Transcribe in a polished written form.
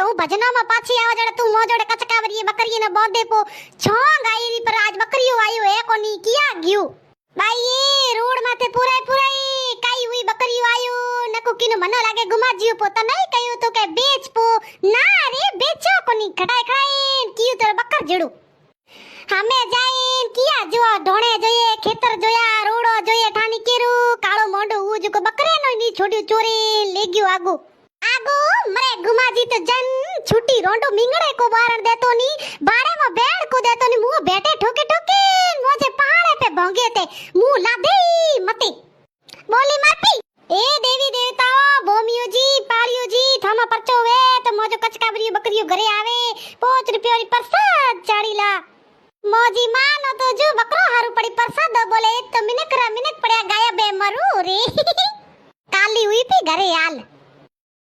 હું ભજનામાં પાછી આવા જડે તું મોજોડે કચકાવરીએ બકરીને બોંધે પો છોંગ આયરી પર આજ બકરીઓ આયો એ કોની કિયા ગયું બાઈ રોડ માથે પુરાઈ કાઈ હુઈ બકરીઓ આયો નકુ કીનું મનો લાગે ગુમાજીયો પો તને કયું તો કે બેચ પો ના રે બેચો કોની ખડાઈ ખાઈ કીયું તો બકર જેડું હમે જાઈન કિયા જો ઢોણે જોઈએ ખેતર જોયા રોડો જોઈએ ઠાની કેરું કાળો મોંડો ઉજ કો બકરેનો ની છોડ્યું ચોરી લે ગયો આગો મરે ગુમાજી તો જન છૂટી રોંડો મીંગડે કો બારણ દેતો ની બારે માં બેડ કો દેતો ની મું બેઠે ઠોકે મોજે પહાડે पे ભોંગે તે મું લાદે મતે બોલી માપી એ દેવી દેવતાઓ ભોમિયોજી પાળિયોજી થામા પરચો વે તો મોજો કચકાવરીઓ બકરીઓ ઘરે આવે 5 રૂપિયાની પ્રસાદ ચાડીલા મોજી માનો તો જો બકરો હારું પડી પ્રસાદ બોલે તો મિનક પડ્યા ગાયા બે મરું રે કાલી હુઈ પી ઘરે હાલ